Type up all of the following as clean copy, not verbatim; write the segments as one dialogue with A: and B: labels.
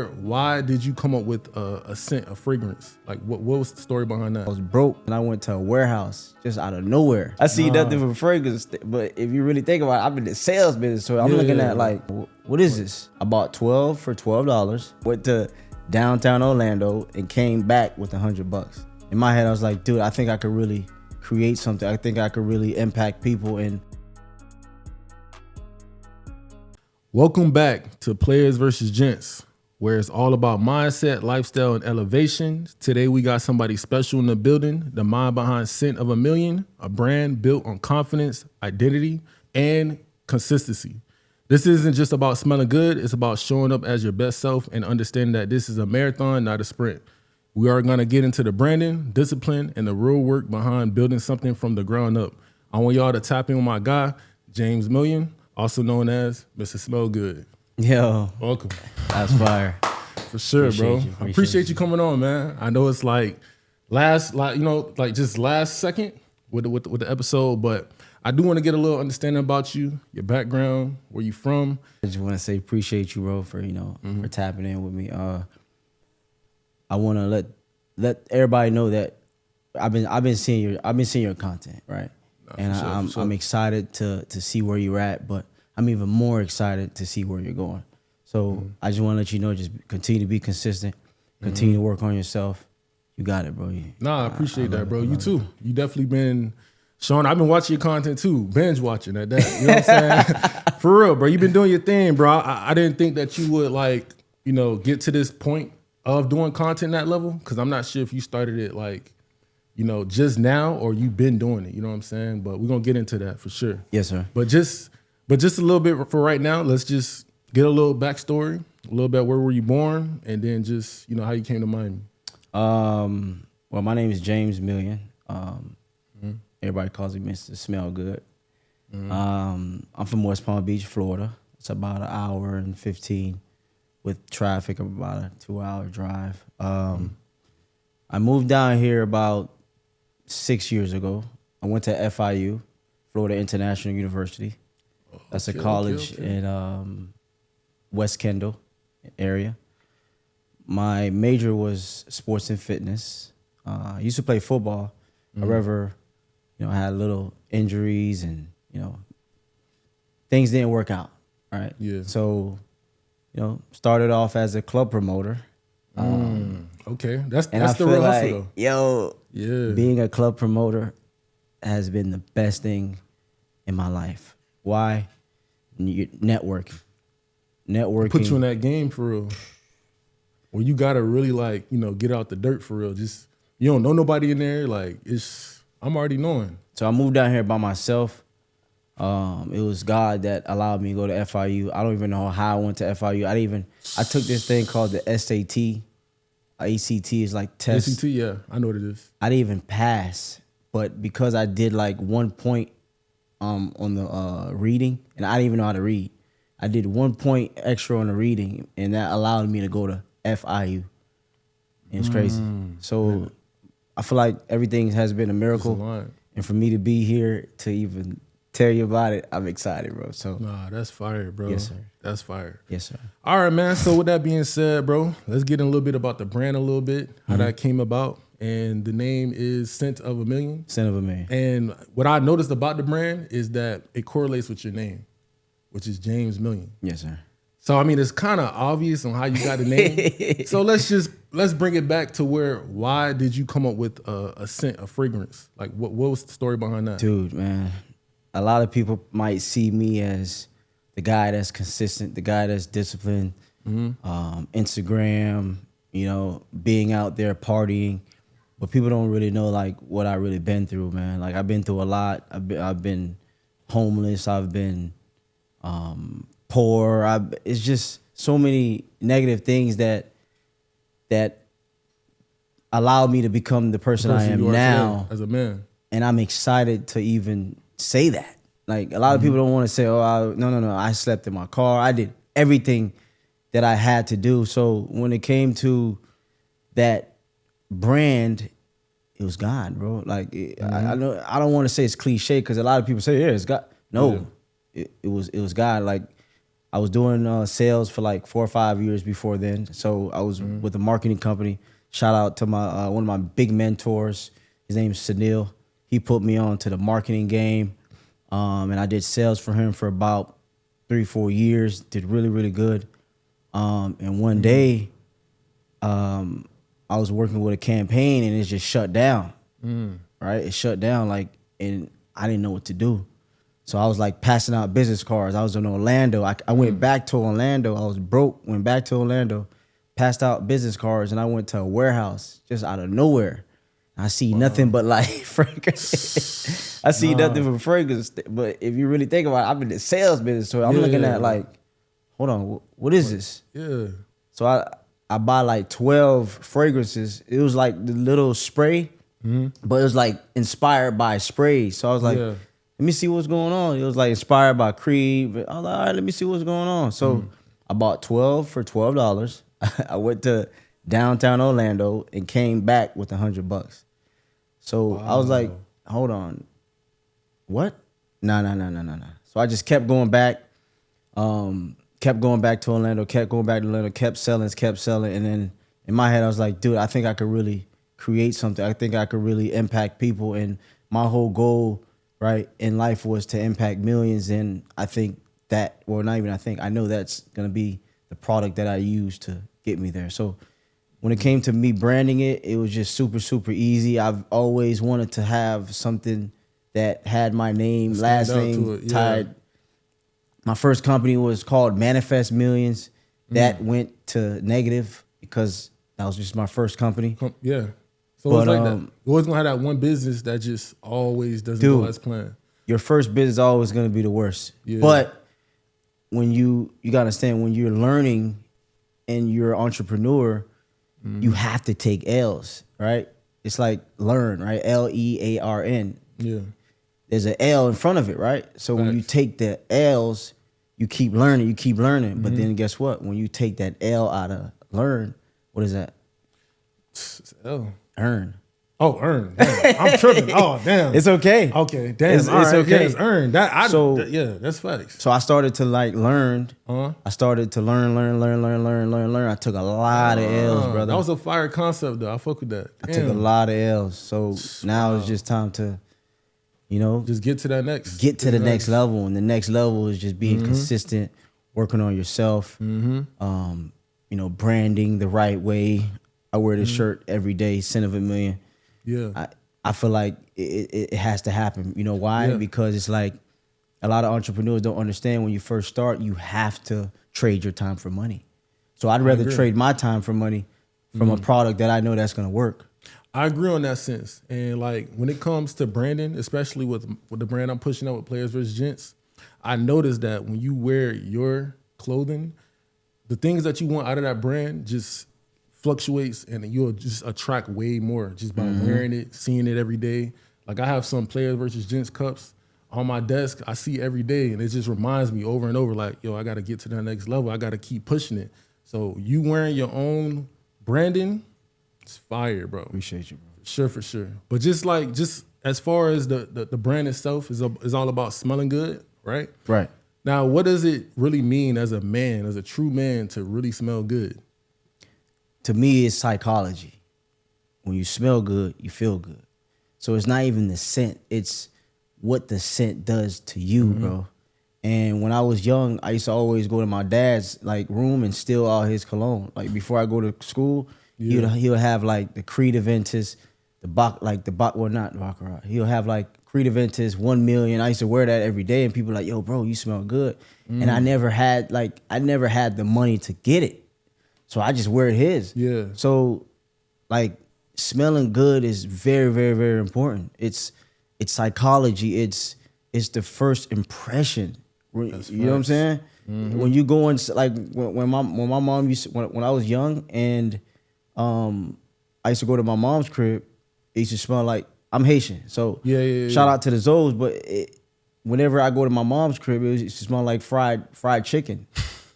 A: Why did you come up with a scent, a fragrance? Like, what was the story behind that?
B: I was broke and I went to a warehouse just out of nowhere. I see nothing for fragrance, but if you really think about it, I'm in the sales business, so I'm looking at like, what is this? I bought 12 for $12, went to downtown Orlando and came back with $100. In my head, I was like, dude, I think I could really create something. I think I could really impact people. And
A: welcome back to Players vs. Gents, where it's all about mindset, lifestyle, and elevation. Today, we got somebody special in the building, the mind behind Scent of a Million, a brand built on confidence, identity, and consistency. This isn't just about smelling good. It's about showing up as your best self and understanding that this is a marathon, not a sprint. We are going to get into the branding, discipline, and the real work behind building something from the ground up. I want y'all to tap in with my guy, James Million, also known as Mr. Smell Good.
B: yo,
A: Welcome.
B: that's fire.
A: For sure,
B: Appreciate
A: bro.
B: you,
A: I appreciate you coming on, man. I know it's like just last second with the episode, but I do want to get a little understanding about you, your background, where you from.
B: I just want to say appreciate you, bro, for for tapping in with me. I want to let everybody know that I've been seeing your content, right? And I'm excited to see where you're at, but I'm even more excited to see where you're going. So I just want to let you know, just continue to be consistent, continue to work on yourself. You got it, bro.
A: I appreciate that, bro. You too. You definitely been showing. I've been watching your content too, binge watching at that. You know what I'm saying? For real, bro. You've been doing your thing, bro. I didn't think that you would get to this point of doing content at that level, because I'm not sure if you started it just now or you've been doing it. You know what I'm saying? But we're gonna get into that for sure.
B: Yes, sir.
A: But just a little bit for right now. Let's just get a little backstory, a little bit where were you born, and then just how you came to Miami.
B: Well, my name is James Million. Everybody calls me Mr. Smell Good. I'm from West Palm Beach, Florida. It's about an hour and 15 with traffic, about a 2-hour drive. I moved down here about 6 years ago. I went to FIU, Florida International University. That's a college in West Kendall area. My major was sports and fitness. I used to play football. However, I had little injuries and, things didn't work out, right? Yeah. So, started off as a club promoter.
A: Okay. That's the
B: like,
A: real hustle, though.
B: Being a club promoter has been the best thing in my life. Why? Networking.
A: Put you in that game for real. Well, you gotta really get out the dirt for real. Just you don't know nobody in there. I'm already knowing.
B: So I moved down here by myself. It was God that allowed me to go to FIU. I don't even know how I went to FIU. I took this thing called the SAT. ACT is like test.
A: ACT, yeah, I know what it is.
B: I didn't even pass, but because I did 1 point on the reading, and I didn't even know how to read. I did 1 point extra on the reading, and that allowed me to go to FIU. It was crazy. So I feel like everything has been a miracle. And for me to be here to even tell you about it, I'm excited, bro. So
A: that's fire, bro.
B: Yes, sir.
A: That's fire.
B: Yes, sir.
A: All right, man. So with that being said, bro, let's get in a little bit about the brand a little bit, how that came about. And the name is Scent of a Million.
B: Scent of a Million.
A: And what I noticed about the brand is that it correlates with your name, which is James Million.
B: Yes, sir.
A: So, it's kind of obvious on how you got the name. So let's bring it back to why did you come up with a scent, a fragrance? Like, what was the story behind that?
B: Dude, man, a lot of people might see me as the guy that's consistent, the guy that's disciplined, Instagram, being out there partying. But people don't really know, what I really been through, man. I've been through a lot. I've been homeless. I've been poor. It's just so many negative things that allowed me to become the person I am now
A: as a man.
B: And I'm excited to even say that. A lot of people don't want to say, no, I slept in my car. I did everything that I had to do. So when it came to that brand, it was God, bro. I don't want to say it's cliche because a lot of people say, yeah, it's God. No, it was God. I was doing sales for like 4 or 5 years before then. So I was with a marketing company. Shout out to my one of my big mentors. His name's Sunil. He put me on to the marketing game, and I did sales for him for about 3-4 years. Did really, really good. And one day, I was working with a campaign, and it just shut down. Right, it shut down, like, and I didn't know what to do. So I was like passing out business cards. I was in Orlando. I went back to Orlando. I was broke. Went back to Orlando, passed out business cards, and I went to a warehouse just out of nowhere. I see nothing but like fragrance. I see nothing but fragrance. But if you really think about it, I'm in the sales business, so I'm looking at like, hold on, what is this?
A: Yeah.
B: So I buy like 12 fragrances. It was like the little spray, but it was like inspired by spray. So I was like, let me see what's going on. It was like inspired by Creed. I was like, all right, let me see what's going on. So I bought 12 for $12. I went to downtown Orlando and came back with $100. So I was like, hold on, what? No. So I just kept going back, to Orlando, kept going back to Orlando, kept selling. And then in my head, I was like, dude, I think I could really create something. I think I could really impact people. And my whole goal, right, in life was to impact millions. And I think that, well, not even I think, I know that's going to be the product that I use to get me there. So when it came to me branding it, it was just super, super easy. I've always wanted to have something that had my name, last name tied. My first company was called Manifest Millions. That went to negative because that was just my first company.
A: Yeah. So it's like that. You're always going to have that one business that just always doesn't go as planned.
B: Your first business is always going to be the worst. Yeah. But when you got to understand, when you're learning and you're an entrepreneur, you have to take L's, right? It's like learn, right? Learn. Yeah. There's an L in front of it, right? So when you take the L's, you keep learning. But then guess what? When you take that L out of learn, what is that?
A: It's L.
B: Earn.
A: Oh, earn. Damn. I'm tripping. Oh, damn.
B: It's okay.
A: Okay, damn.
B: It's okay.
A: Yeah, it's earned. That's facts.
B: So I started to like learn. I started to learn. I took a lot of L's, brother.
A: That was a fire concept, though. I fuck with that.
B: I took a lot of L's. So now it's just time to,
A: just get to that next.
B: Get to the next level. And the next level is just being consistent, working on yourself, branding the right way. I wear this shirt every day, Cent of a Million. Yeah. I feel like it has to happen. You know why? Yeah. Because it's like a lot of entrepreneurs don't understand when you first start, you have to trade your time for money. So I'd rather trade my time for money from a product that I know that's going to work.
A: I agree on that sense. And like when it comes to branding, especially with the brand I'm pushing out with PlayazvsGents, I noticed that when you wear your clothing, the things that you want out of that brand just fluctuates, and you'll just attract way more just by wearing it, seeing it every day. Like I have some PlayazvsGents cups on my desk I see every day, and it just reminds me over and over like, yo, I got to get to that next level. I got to keep pushing it. So you wearing your own branding, it's fire, bro.
B: Appreciate you, bro.
A: For sure. But just as far as the brand itself is all about smelling good, right?
B: Right.
A: Now, what does it really mean as a man, as a true man, to really smell good?
B: To me, it's psychology. When you smell good, you feel good. So it's not even the scent. It's what the scent does to you, bro. And when I was young, I used to always go to my dad's room and steal all his cologne. Like before I go to school, he'll have like the Creed Aventus, not Baccarat. He'll have like Creed Aventus 1 million. I used to wear that every day, and people were like, yo, bro, you smell good. And I never had the money to get it. So I just wear his. Yeah. So like smelling good is very, very, very important. It's psychology. It's the first impression. You know what I'm saying? When you go in, like when my mom when I was young, and I used to go to my mom's crib, it used to smell like, I'm Haitian, so shout out to the Zoes, but whenever I go to my mom's crib, it used to smell like fried chicken,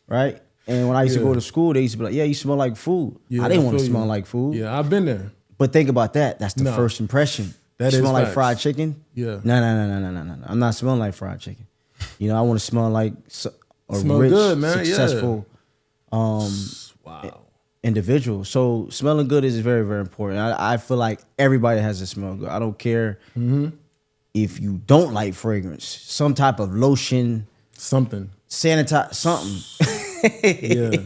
B: right? And when I used to go to school, they used to be like, yeah, you smell like food. Yeah, I didn't want to smell like food.
A: Yeah, I've been there.
B: But think about that. That's the first impression.
A: That
B: you
A: is
B: smell
A: facts.
B: like fried chicken?
A: Yeah.
B: No. I'm not smelling like fried chicken. I want to smell like a
A: Smell
B: rich,
A: good, man.
B: successful
A: Wow.
B: individual. So smelling good is very, very important. I feel like everybody has to smell good. I don't care if you don't like fragrance, some type of lotion,
A: Something.
B: sanitize, something.
A: Yeah.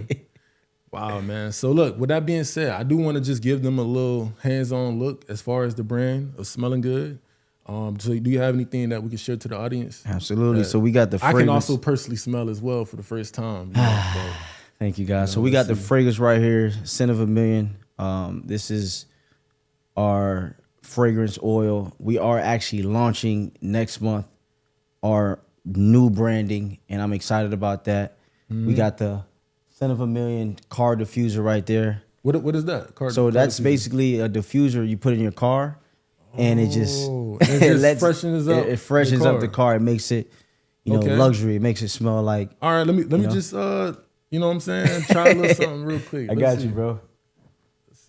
A: Wow, man. So look, with that being said, I do want to just give them a little hands-on look as far as the brand of smelling good. So do you have anything that we can share to the audience?
B: Absolutely. So we got the
A: I
B: fragrance.
A: can also personally smell as well for the first time. You know, so,
B: Thank you, guys. So we got the fragrance right here, Scent of a Million. This is our fragrance oil. We are actually launching next month our new branding, and I'm excited about that. We got the Scent of a Million car diffuser right there.
A: what is that?
B: So that's basically a diffuser you put in your car, and it just
A: freshens up.
B: It freshens up the car. It makes it, luxury. It makes it smell like.
A: All right, let me just you know what I'm saying? Try a little something real quick.
B: I got you, bro.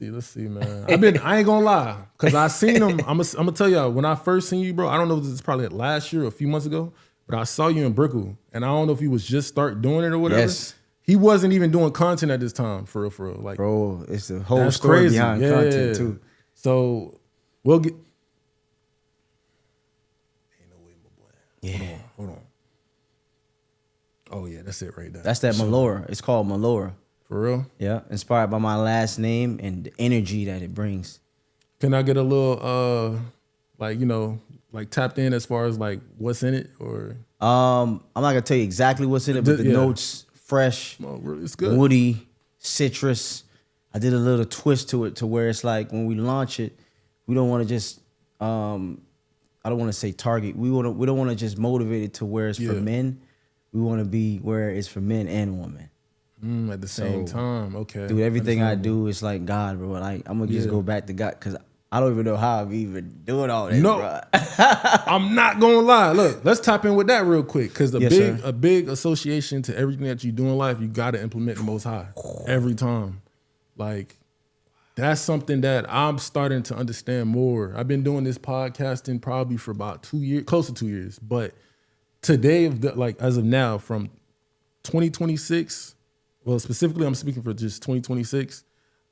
A: Let's see, man. I ain't gonna lie, cause I seen him. I'm gonna tell y'all, when I first seen you, bro. I don't know if this is probably last year or a few months ago, but I saw you in Brickell, and I don't know if he was just start doing it or whatever.
B: Yes.
A: He wasn't even doing content at this time, for real. Like,
B: Bro, it's the whole
A: that's
B: story
A: crazy.
B: behind content too.
A: So we'll get. Ain't no way, my boy.
B: Yeah.
A: Hold on. Oh yeah, that's it right there.
B: That's that Malora. It's called Malora.
A: For real.
B: Yeah, inspired by my last name and the energy that it brings.
A: Can I get a little like tapped in as far as like what's in it or?
B: I'm not gonna tell you exactly what's in it, but the notes fresh,
A: it's good.
B: woody, citrus. I did a little twist to it to where it's like when we launch it, we don't want to just I don't want to say target. We don't want to just motivate it to where it's for men. We want to be where it's for men and women.
A: At the same time, okay.
B: Dude, everything I do is like God, bro. Like I'm gonna just go back to God because I don't even know how I'm even doing all this, bro.
A: I'm not gonna lie. Look, let's tap in with that real quick because
B: Yes,
A: a big association to everything that you do in life, you got to implement the Most High every time. Like that's something that I'm starting to understand more. I've been doing this podcasting probably for about 2 years, close to 2 years, but today, as of now, from 2026, well, specifically, I'm speaking for just 2026.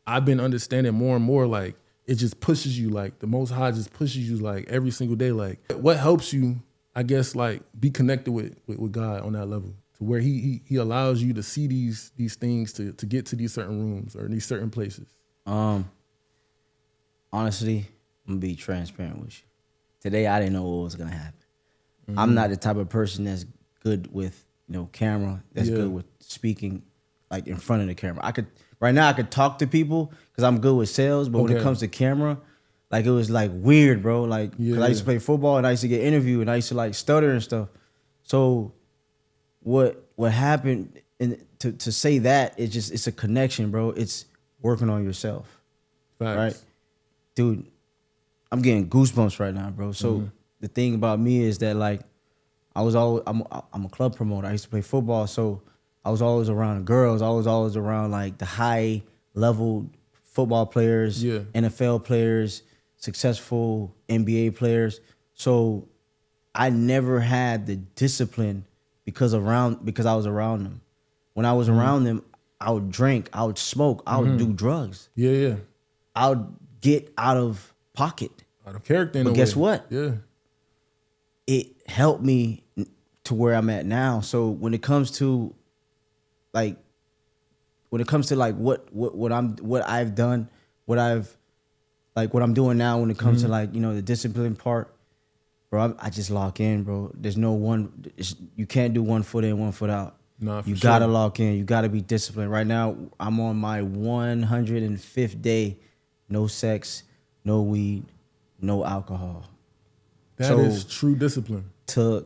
A: I've been understanding more and more. Like it just pushes you. Like the Most High just pushes you. Like every single day. Like what helps you, I guess, like be connected with God on that level, to where He allows you to see these things to get to these certain rooms or these certain places.
B: Honestly, I'm gonna be transparent with you. Today, I didn't know what was gonna happen. I'm not the type of person that's good with camera. That's good with speaking like in front of the camera. I could talk to people because I'm good with sales, but when it comes to camera, like it was like weird, bro. Like 'cause I used to play football and I used to get interviewed and I used to like stutter and stuff. So what happened and to say that it's a connection, bro. It's working on yourself.
A: Facts.
B: Right? Dude, I'm getting goosebumps right now, bro. So the thing about me is that like I'm a club promoter. I used to play football, so I was always around girls. I was always around like the high level football players, NFL players, successful NBA players. So I never had the discipline because I was around them. When I was around them, I would drink, I would smoke, I would do drugs.
A: Yeah.
B: I would get out of pocket.
A: Out of character.
B: But guess what?
A: Yeah.
B: It helped me to where I'm at now. So when it comes to like what I've done, what I'm doing now when it comes to like, the discipline part, bro, I just lock in, bro. There's no one, you can't do 1 foot in, 1 foot out.
A: No,
B: you gotta lock in. You gotta be disciplined. Right now, I'm on my 105th day. No sex, no weed, no alcohol.
A: That is true discipline.
B: To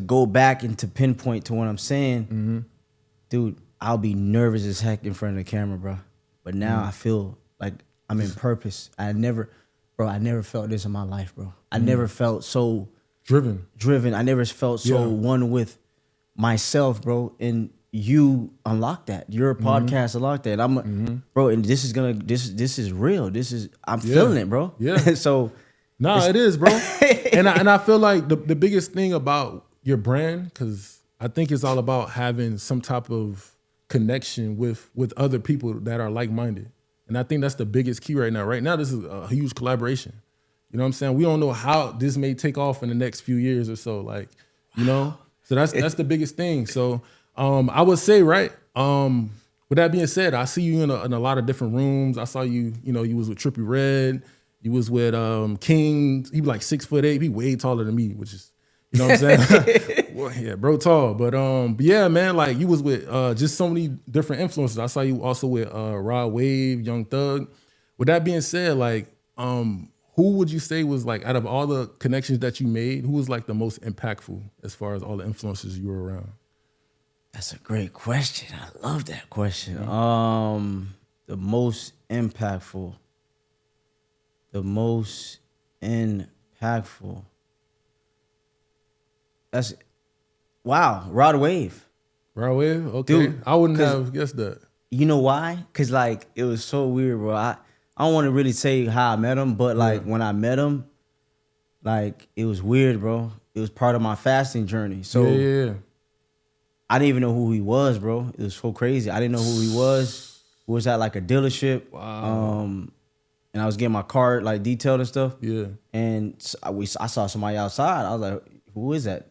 B: go back and to pinpoint to what I'm saying, dude, I'll be nervous as heck in front of the camera, bro. But now I feel like I'm in purpose. I never felt this in my life, bro. I never felt so driven. I never felt so one with myself, bro. And you unlock that. Your podcast unlocked that. Bro, and this is real. I'm feeling it, bro.
A: Yeah.
B: So
A: it is, bro. and I feel like the biggest thing about your brand, because I think it's all about having some type of connection with other people that are like-minded. And I think that's the biggest key right now. Right now, this is a huge collaboration. You know what I'm saying? We don't know how this may take off in the next few years or so. Like, you know? So that's the biggest thing. So I would say, right, with that being said, I see you in a lot of different rooms. I saw you, you was with Trippie Redd. You was with King. He was like 6'8". He way taller than me, which is, you know what I'm saying? Well, yeah, bro, tall. But yeah, man, like you was with just so many different influences. I saw you also with Rod Wave, Young Thug. With that being said, like, who would you say was like, out of all the connections that you made, who was like the most impactful as far as all the influences you were around?
B: That's a great question. I love that question. The most impactful. That's wow, Rod Wave.
A: Rod Wave? Okay.
B: Dude,
A: I wouldn't have guessed that.
B: You know why? Cause like it was so weird, bro. I don't want to really say how I met him, but like when I met him, like it was weird, bro. It was part of my fasting journey. So
A: yeah.
B: I didn't even know who he was, bro. It was so crazy. I didn't know who he was. We was at like a dealership.
A: Wow.
B: And I was getting my car like detailed and stuff.
A: Yeah.
B: And I saw somebody outside. I was like, who is that?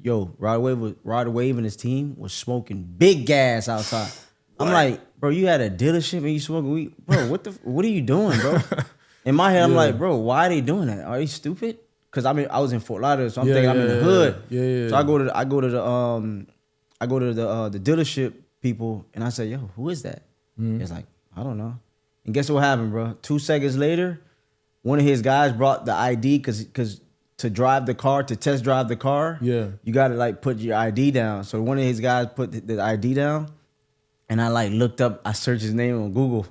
B: Yo, Rod Wave and his team was smoking big gas outside. What? I'm like, bro, you had a dealership and you smoking weed? Bro, what are you doing, bro? In my head, I'm like, bro, why are they doing that? Are they stupid? Because I was in Fort Lauderdale, so I'm thinking I'm in the hood.
A: Yeah.
B: So I go to the dealership people and I say, yo, who is that? It's like, I don't know. And guess what happened, bro? 2 seconds later, one of his guys brought the ID because to drive the car, to test drive the car, you got to like put your ID down. So one of his guys put the ID down, and I like looked up, I searched his name on Google.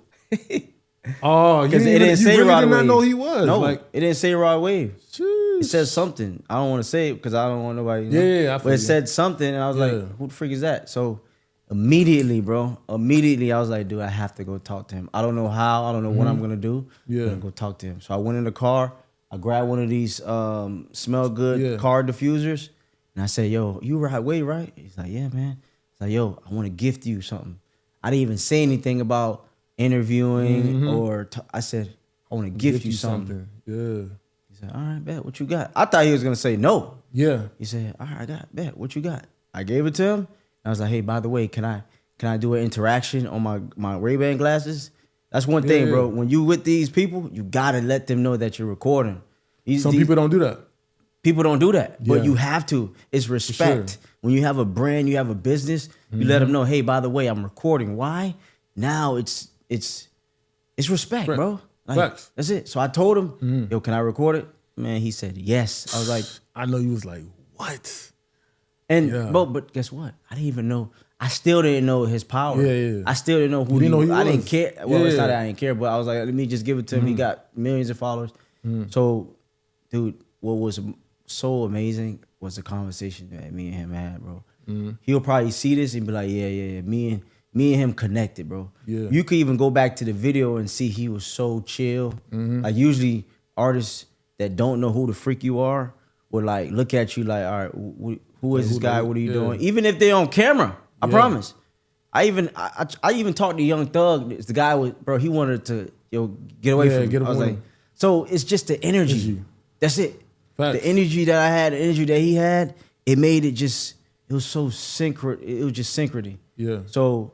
A: Oh,
B: because it didn't say
A: really
B: Rod
A: did
B: Wave.
A: not know he was.
B: No,
A: like,
B: it didn't say Rod Wave.
A: Jeez.
B: It said something. I don't want to say it because I don't want nobody. You know?
A: Yeah,
B: but it said something, and I was like, "Who the freak is that?" So immediately, I was like, "Dude, I have to go talk to him. I don't know how. I don't know what I'm gonna do.
A: Yeah,
B: I'm gonna go talk to him." So I went in the car. I grabbed one of these smell good car diffusers, and I said, "Yo, you Rod Wave, right?" He's like, "Yeah, man." He's like, "Yo, I want to gift you something." I didn't even say anything about interviewing or I said, I want to gift you something.
A: Yeah.
B: He said, all right, bet, what you got? I thought he was going to say no.
A: Yeah.
B: He said, all right, I got, bet, what you got? I gave it to him. I was like, hey, by the way, can I do an interaction on my Ray-Ban glasses? That's one thing, bro. When you with these people, you got to let them know that you're recording.
A: Some people don't do that.
B: People don't do that, but you have to. It's respect. Sure. When you have a brand, you have a business, you let them know, hey, by the way, I'm recording. Why? Now it's respect, bro. Like, that's it. So I told him, yo, can I record it? Man, he said yes. I was like,
A: I know you was like, what?
B: And but guess what? I didn't even know. I still didn't know his power.
A: Yeah.
B: I still didn't know who he was. I didn't care. Well, it's not that I didn't care, but I was like, let me just give it to him. He got millions of followers. So, dude, what was so amazing was the conversation that me and him had, bro. He'll probably see this and be like, yeah. Me and him connected, bro. Yeah. You could even go back to the video and see he was so chill. Like usually artists that don't know who the freak you are would like look at you like, all right, who is this guy? What are you doing? Even if they're on camera, I promise. I even talked to Young Thug. The guy was, bro, he wanted to get away from me. I was like, so it's just the energy. That's it. Facts. The energy that I had, the energy that he had, it made it just, it was so it was just synchrony. Yeah. So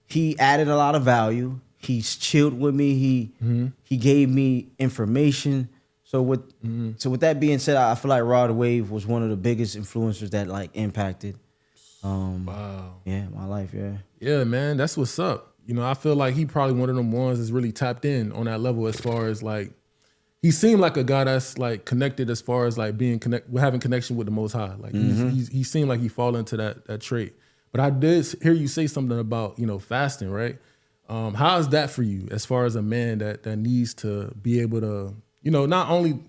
B: he added a lot of value. He's chilled with me. He gave me information. So with that being said, I feel like Rod Wave was one of the biggest influencers that like impacted my life.
A: Yeah, man, that's what's up. You know, I feel like he probably one of them ones that's really tapped in on that level as far as like, he seemed like a guy that's like connected as far as like having connection with the Most High. Like he seemed like he fall into that trait. But I did hear you say something about, fasting, right? How is that for you as far as a man that needs to be able to, not only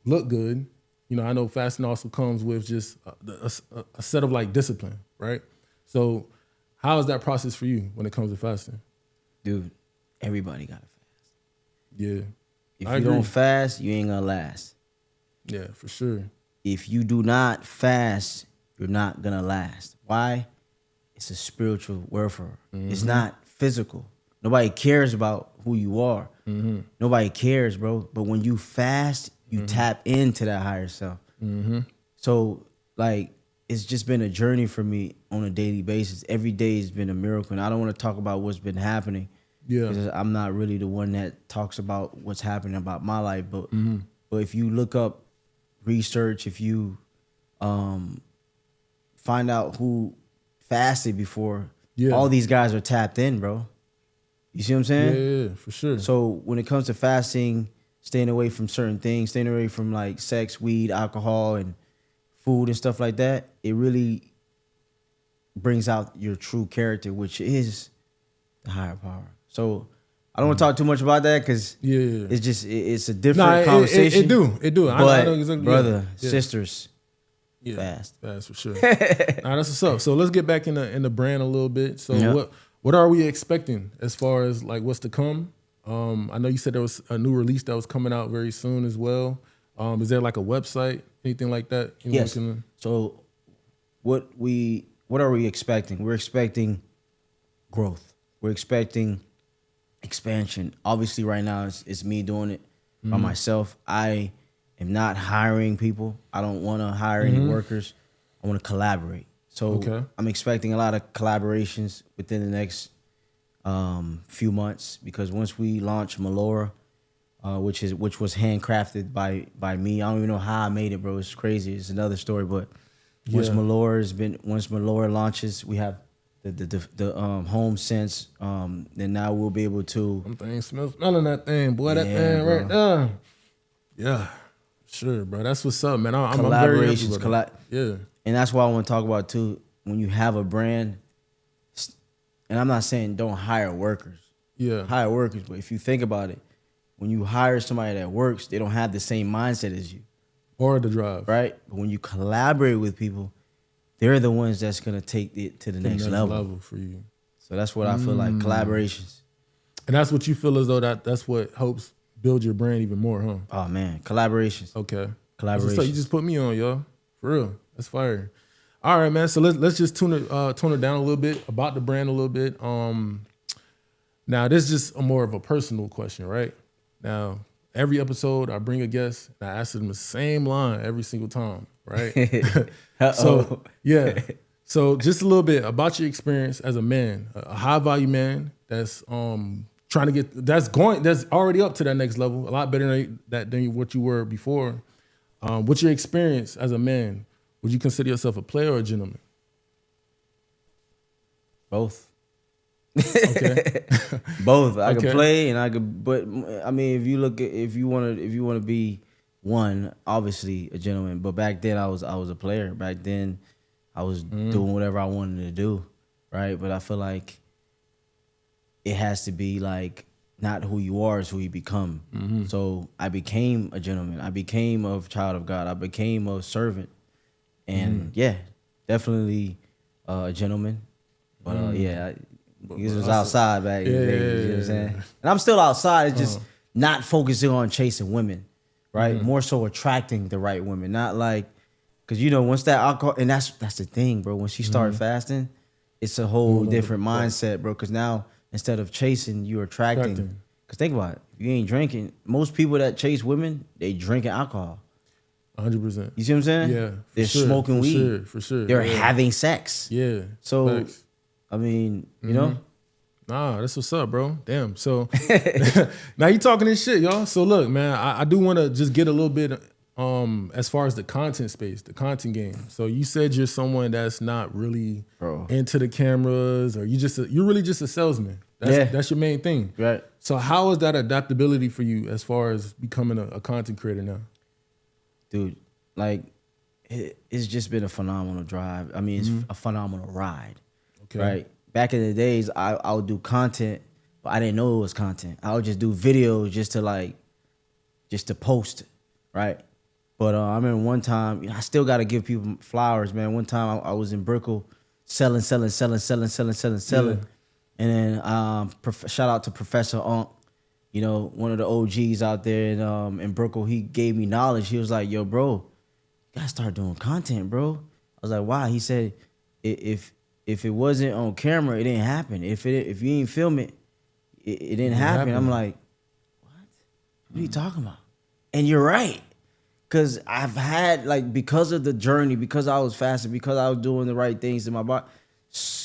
A: look good, I know fasting also comes with just a set of like discipline, right? So how is that process for you when it comes to fasting?
B: Dude, everybody got to fast.
A: Yeah.
B: If you don't fast, you ain't gonna last.
A: Yeah, for sure.
B: If you do not fast, you're not gonna last. Why? It's a spiritual warfare. It's not physical. Nobody cares about who you are. Nobody cares, bro. But when you fast, you tap into that higher self. So, like, it's just been a journey for me on a daily basis. Every day has been a miracle. And I don't want to talk about what's been happening.
A: Yeah.
B: Because I'm not really the one that talks about what's happening about my life. But if you look up research, if you find out who fasted before, all these guys are tapped in, bro. You see what I'm saying?
A: Yeah, for sure.
B: So when it comes to fasting, staying away from certain things, staying away from like sex, weed, alcohol, and food and stuff like that, it really brings out your true character, which is the higher power. So I don't want to talk too much about that because it's just it's a different conversation.
A: It do.
B: But
A: I know exactly,
B: brother, sisters,
A: fast for sure. Nah, that's what's up. So let's get back in the brand a little bit. So what are we expecting as far as like what's to come? I know you said there was a new release that was coming out very soon as well. Is there like a website, anything like that?
B: Yes. So what are we expecting? We're expecting growth. We're expecting expansion. Obviously, right now it's me doing it by myself. I am not hiring people. I don't want to hire any workers. I want to collaborate. So I'm expecting a lot of collaborations within the next few months, because once we launch Melora, which was handcrafted by me. I don't even know how I made it, bro. It's crazy. It's another story. But once Melora launches, we have the home sense. Then now we'll be able to.
A: Something smelling that thing, boy. That thing bro. Right there. Yeah, sure, bro. That's what's up, man. I'm very happy with it. Yeah.
B: And that's why I want to talk about too. When you have a brand, and I'm not saying don't hire workers.
A: Yeah.
B: Hire workers, but if you think about it, when you hire somebody that works, they don't have the same mindset as you.
A: Or the drive.
B: Right? But when you collaborate with people, they're the ones that's going to take it to the next level
A: for you.
B: So that's what I feel like, collaborations.
A: And that's what you feel as though that's what helps build your brand even more, huh?
B: Oh, man. Collaborations.
A: Okay.
B: Collaborations.
A: So you just put me on, y'all. For real. That's fire. All right, man. So let's just tone it down a little bit, about the brand a little bit. Now, this is just more of a personal question, right? Now, every episode, I bring a guest, and I ask them the same line every single time, right? So, yeah. So just a little bit about your experience as a man, a high-value man that's trying to get, that's already up to that next level, a lot better than what you were before. What's your experience as a man? Would you consider yourself a player or a gentleman?
B: Both.
A: Okay.
B: Both. I could play and I could, but I mean, if you want to be one, obviously a gentleman. But back then I was a player. Back then I was doing whatever I wanted to do, right? But I feel like it has to be like not who you are, is who you become. So I became a gentleman. I became a child of God. I became a servant, and definitely a gentleman. But because it was outside back in the day, you know what I'm saying? And I'm still outside, it's just not focusing on chasing women, right? More so attracting the right women, not like, because once that alcohol, and that's the thing, bro. Once you start fasting, it's a whole different mindset, bro. Because now instead of chasing, you're attracting. Because think about it, if you ain't drinking, most people that chase women, they drinking alcohol.
A: 100%.
B: You see what I'm saying?
A: Yeah.
B: They're smoking weed.
A: For sure.
B: They're having sex.
A: Yeah.
B: So, facts. I mean, you know?
A: Nah, that's what's up, bro. Damn. So now you talking this shit, y'all. So look, man, I do want to just get a little bit as far as the content space, the content game. So you said you're someone that's not really into the cameras, or you're really just a salesman. That's your main thing.
B: Right.
A: So how is that adaptability for you as far as becoming a content creator now?
B: Dude, like it's just been a phenomenal drive. I mean, it's a phenomenal ride. Okay. Right. Back in the days, I would do content, but I didn't know it was content. I would just do videos just to post, right? But I remember one time, I still got to give people flowers, man. One time I was in Brickell selling. Yeah. And then shout out to Professor Unk, one of the OGs out there in Brickell. He gave me knowledge. He was like, yo, bro, you got to start doing content, bro. I was like, why? He said, if it wasn't on camera, it didn't happen. If you didn't film it, it didn't happen. I'm like, what are you talking about? And you're right. Because I've had, like, because of the journey, because I was fasting, because I was doing the right things in my body,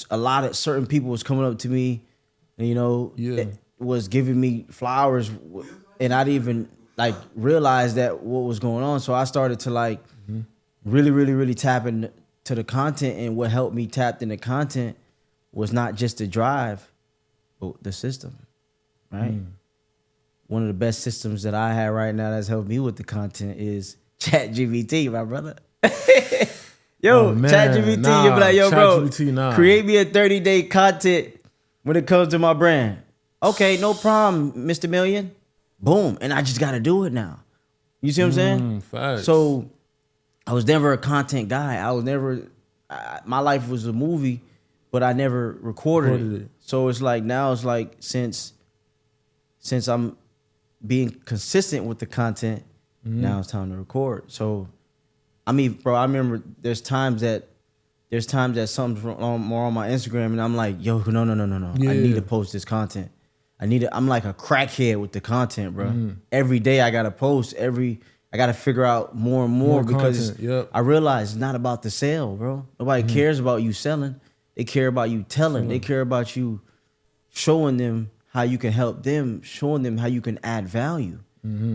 B: a lot of certain people was coming up to me and, you know, was giving me flowers. And I didn't even, like, realize that what was going on. So I started to, like, really, really, really tap into the content. And what helped me tap into content was not just the drive, but the system, right? One of the best systems that I have right now that's helped me with the content is ChatGPT, my brother. Yo, ChatGPT, you be like, yo, bro, create me a 30-day content when it comes to my brand. Okay, no problem, Mr. Million. Boom. And I just got to do it now. You see what I'm saying?
A: Facts.
B: So I was never a content guy. I was never, my life was a movie, but I never recorded it. So it's like, now it's like, since I'm being consistent with the content, now it's time to record. So, I mean, bro, I remember there's times that something's more on my Instagram, and I'm like, yo, no. I need to post this content. I'm like a crackhead with the content, bro. Every day I gotta post. I gotta figure out more and more because I realize it's not about the sale, bro. Nobody cares about you selling. They care about you telling. They care about you showing them how you can help them, showing them how you can add value.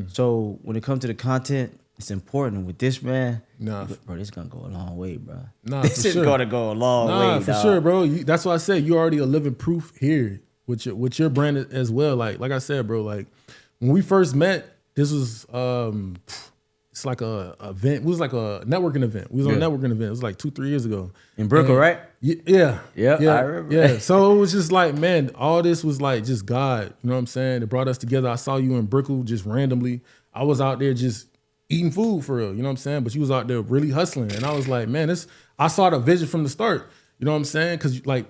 B: So when it comes to the content, it's important. With this, man, bro, this is gonna go a long way, bro. This is gonna go a long way,
A: for sure, bro. That's why I said you already a living proof here with your brand as well. Like I said, bro, like when we first met, this was it's like a event. It was like a networking event. We was on a networking event. It was like 2-3 years ago.
B: In Brooklyn, right?
A: Yeah.
B: I remember.
A: Yeah. So it was just like, man, all this was like just God. You know what I'm saying? It brought us together. I saw you in Brickell just randomly. I was out there just eating food for real. You know what I'm saying? But you was out there really hustling. And I was like, man, I saw the vision from the start. You know what I'm saying? Because like,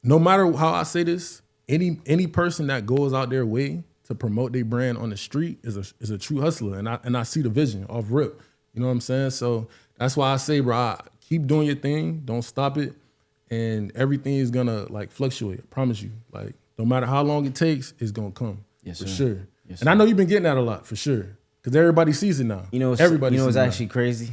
A: no matter how I say this, any person that goes out their way to promote their brand on the street is a true hustler. And I see the vision off rip. You know what I'm saying? So that's why I say, bro, keep doing your thing. Don't stop it. And everything is gonna like fluctuate. I promise you. Like, no matter how long it takes, it's gonna come.
B: Yes,
A: for
B: sir.
A: sure.
B: Yes,
A: and I know you've been getting that a lot, for sure. Because everybody sees it now. Everybody
B: sees
A: what's
B: actually crazy?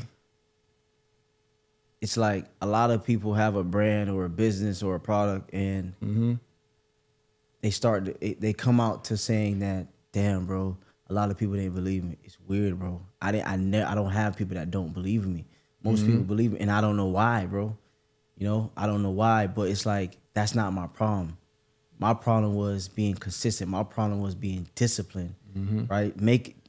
B: It's like a lot of people have a brand or a business or a product, and they come out to saying that, damn, bro, a lot of people didn't believe me. It's weird, bro. I don't have people that don't believe in me. Most people believe me, and I don't know why, bro. You know, I don't know why, but it's like, that's not my problem. My problem was being consistent. My problem was being disciplined, right?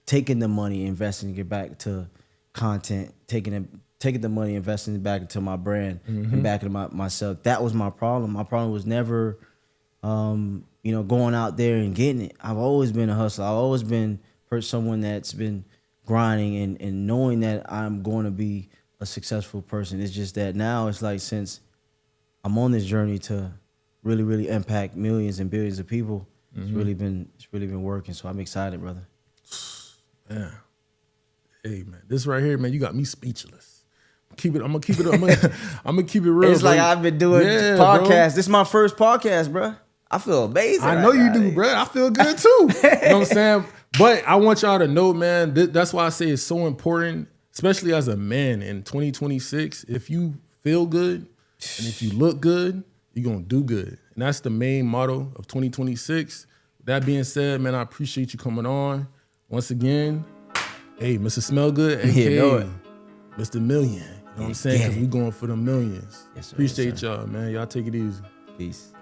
B: Taking the money, investing it back to content, taking the money, investing it back into my brand, and back into myself. That was my problem. My problem was never, going out there and getting it. I've always been a hustler. I've always been someone that's been grinding and knowing that I'm going to be a successful person. It's just that now it's like, since I'm on this journey to really, really impact millions and billions of people, it's really been working. So I'm excited, brother.
A: Yeah. Hey, man, this right here, man, you got me speechless. I'm gonna keep it real.
B: It's
A: bro.
B: like I've been doing podcasts. Bro. This is my first podcast, bro. I feel amazing.
A: I know you do, bro. I feel good too. You know what I'm saying? But I want y'all to know, man, that's why I say it's so important, especially as a man in 2026. If you feel good and if you look good, you're gonna do good. And that's the main motto of 2026. That being said, man, I appreciate you coming on. Once again, hey, Mr. Smell Good, aka Mr. Million. You know what I'm saying? Because we going for the millions.
B: Yes, sir,
A: appreciate y'all, man. Y'all take it easy.
B: Peace.